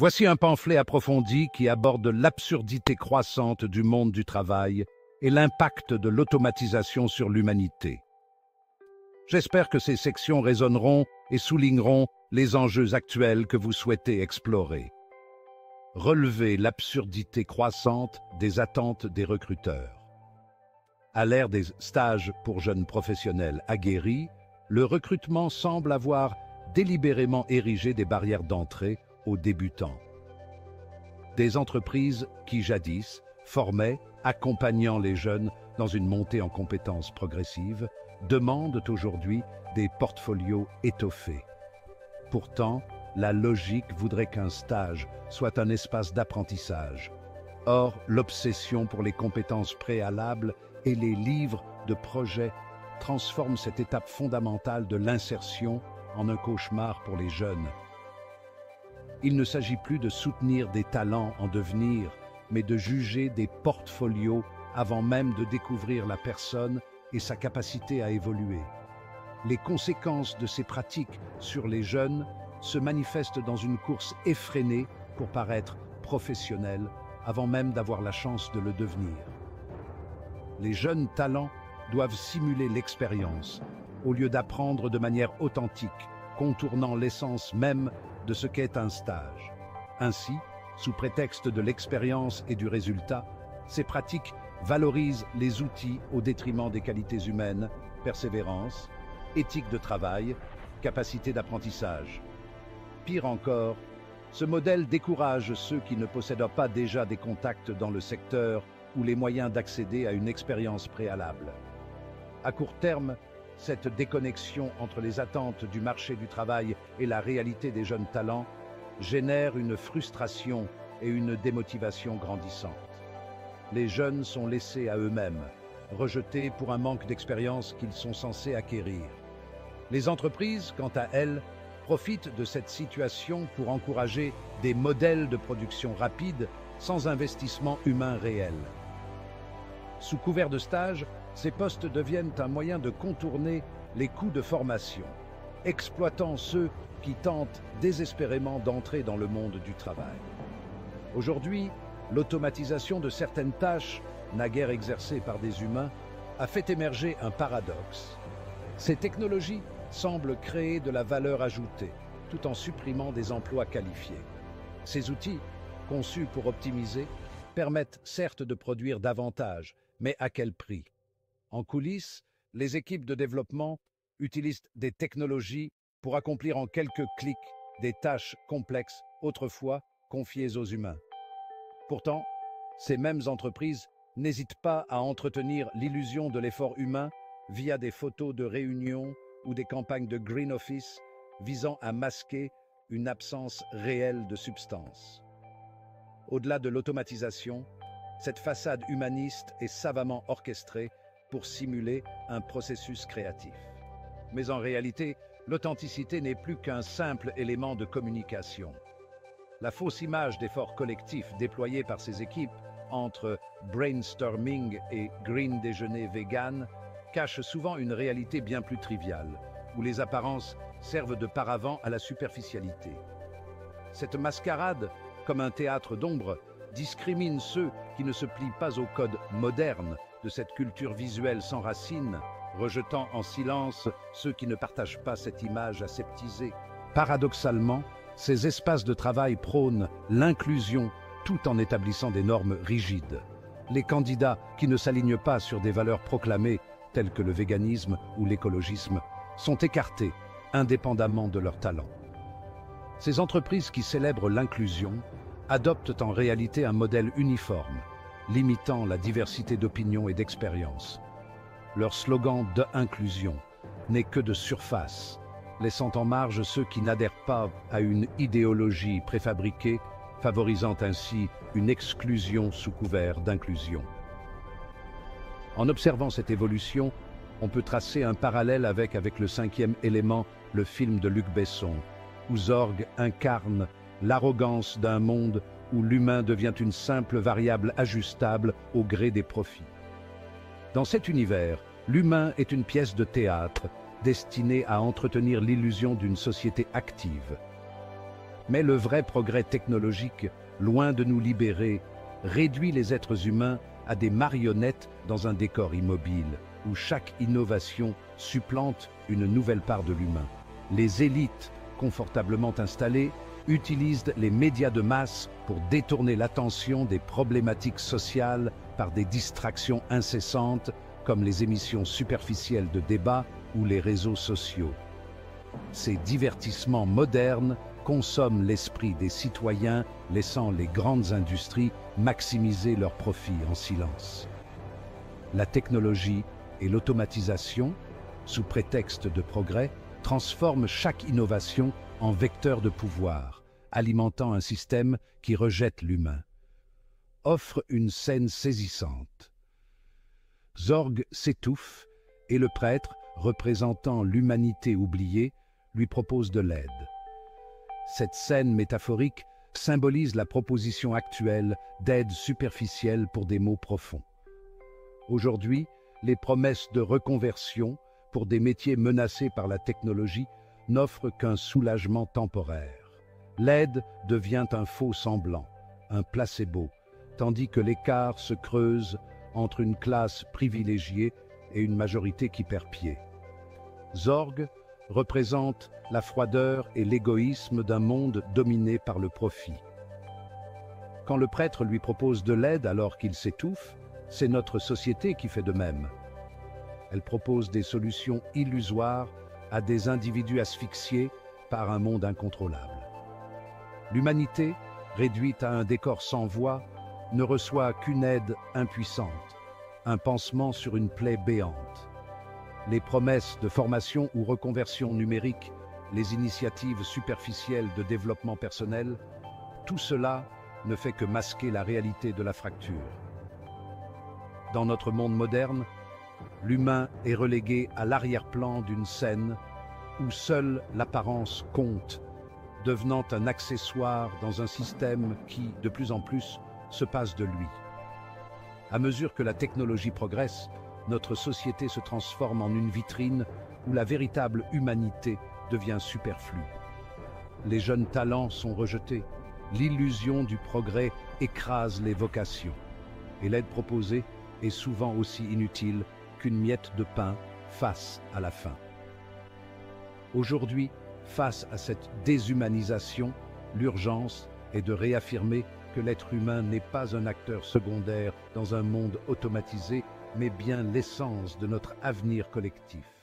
Voici un pamphlet approfondi qui aborde l'absurdité croissante du monde du travail et l'impact de l'automatisation sur l'humanité. J'espère que ces sections résonneront et souligneront les enjeux actuels que vous souhaitez explorer. Relever l'absurdité croissante des attentes des recruteurs. À l'ère des stages pour jeunes professionnels aguerris, le recrutement semble avoir délibérément érigé des barrières d'entrée aux débutants. Des entreprises qui jadis formaient, accompagnant les jeunes dans une montée en compétences progressives, demandent aujourd'hui des portfolios étoffés. Pourtant, la logique voudrait qu'un stage soit un espace d'apprentissage. Or, l'obsession pour les compétences préalables et les livres de projets transforment cette étape fondamentale de l'insertion en un cauchemar pour les jeunes. Il ne s'agit plus de soutenir des talents en devenir, mais de juger des portfolios avant même de découvrir la personne et sa capacité à évoluer. Les conséquences de ces pratiques sur les jeunes se manifestent dans une course effrénée pour paraître professionnel avant même d'avoir la chance de le devenir. Les jeunes talents doivent simuler l'expérience, au lieu d'apprendre de manière authentique, contournant l'essence même de ce qu'est un stage. Ainsi, sous prétexte de l'expérience et du résultat, ces pratiques valorisent les outils au détriment des qualités humaines, persévérance, éthique de travail, capacité d'apprentissage. Pire encore, ce modèle décourage ceux qui ne possèdent pas déjà des contacts dans le secteur ou les moyens d'accéder à une expérience préalable. À court terme, cette déconnexion entre les attentes du marché du travail et la réalité des jeunes talents génère une frustration et une démotivation grandissantes. Les jeunes sont laissés à eux-mêmes, rejetés pour un manque d'expérience qu'ils sont censés acquérir. Les entreprises, quant à elles, profitent de cette situation pour encourager des modèles de production rapides sans investissement humain réel. Sous couvert de stage, ces postes deviennent un moyen de contourner les coûts de formation, exploitant ceux qui tentent désespérément d'entrer dans le monde du travail. Aujourd'hui, l'automatisation de certaines tâches, naguère exercées par des humains, a fait émerger un paradoxe. Ces technologies semblent créer de la valeur ajoutée, tout en supprimant des emplois qualifiés. Ces outils, conçus pour optimiser, permettent certes de produire davantage, mais à quel prix? En coulisses, les équipes de développement utilisent des technologies pour accomplir en quelques clics des tâches complexes autrefois confiées aux humains. Pourtant, ces mêmes entreprises n'hésitent pas à entretenir l'illusion de l'effort humain via des photos de réunions ou des campagnes de Green Office visant à masquer une absence réelle de substance. Au-delà de l'automatisation, cette façade humaniste est savamment orchestrée pour simuler un processus créatif. Mais en réalité, l'authenticité n'est plus qu'un simple élément de communication. La fausse image d'efforts collectifs déployés par ces équipes entre brainstorming et green déjeuner vegan cache souvent une réalité bien plus triviale, où les apparences servent de paravent à la superficialité. Cette mascarade, comme un théâtre d'ombre, discrimine ceux qui ne se plient pas au code moderne de cette culture visuelle sans racines, rejetant en silence ceux qui ne partagent pas cette image aseptisée. Paradoxalement, ces espaces de travail prônent l'inclusion tout en établissant des normes rigides. Les candidats qui ne s'alignent pas sur des valeurs proclamées telles que le véganisme ou l'écologisme sont écartés indépendamment de leur talent. Ces entreprises qui célèbrent l'inclusion adoptent en réalité un modèle uniforme, limitant la diversité d'opinions et d'expériences. Leur slogan de inclusion n'est que de surface, laissant en marge ceux qui n'adhèrent pas à une idéologie préfabriquée, favorisant ainsi une exclusion sous couvert d'inclusion. En observant cette évolution, on peut tracer un parallèle avec le cinquième élément, le film de Luc Besson, où Zorg incarne l'arrogance d'un monde où l'humain devient une simple variable ajustable au gré des profits. Dans cet univers, l'humain est une pièce de théâtre destinée à entretenir l'illusion d'une société active. Mais le vrai progrès technologique, loin de nous libérer, réduit les êtres humains à des marionnettes dans un décor immobile, où chaque innovation supplante une nouvelle part de l'humain. Les élites, confortablement installées, utilisent les médias de masse pour détourner l'attention des problématiques sociales par des distractions incessantes comme les émissions superficielles de débat ou les réseaux sociaux. Ces divertissements modernes consomment l'esprit des citoyens, laissant les grandes industries maximiser leurs profits en silence. La technologie et l'automatisation, sous prétexte de progrès, transforment chaque innovation en vecteur de pouvoir, alimentant un système qui rejette l'humain. Offre une scène saisissante. Zorg s'étouffe et le prêtre, représentant l'humanité oubliée, lui propose de l'aide. Cette scène métaphorique symbolise la proposition actuelle d'aide superficielle pour des maux profonds. Aujourd'hui, les promesses de reconversion pour des métiers menacés par la technologie n'offrent qu'un soulagement temporaire. L'aide devient un faux semblant, un placebo, tandis que l'écart se creuse entre une classe privilégiée et une majorité qui perd pied. Zorg représente la froideur et l'égoïsme d'un monde dominé par le profit. Quand le prêtre lui propose de l'aide alors qu'il s'étouffe, c'est notre société qui fait de même. Elle propose des solutions illusoires à des individus asphyxiés par un monde incontrôlable. L'humanité, réduite à un décor sans voix, ne reçoit qu'une aide impuissante, un pansement sur une plaie béante. Les promesses de formation ou reconversion numérique, les initiatives superficielles de développement personnel, tout cela ne fait que masquer la réalité de la fracture. Dans notre monde moderne, l'humain est relégué à l'arrière-plan d'une scène où seule l'apparence compte, devenant un accessoire dans un système qui, de plus en plus, se passe de lui. À mesure que la technologie progresse, notre société se transforme en une vitrine où la véritable humanité devient superflue. Les jeunes talents sont rejetés, l'illusion du progrès écrase les vocations, et l'aide proposée est souvent aussi inutile qu'une miette de pain face à la faim. Aujourd'hui, face à cette déshumanisation, l'urgence est de réaffirmer que l'être humain n'est pas un acteur secondaire dans un monde automatisé, mais bien l'essence de notre avenir collectif.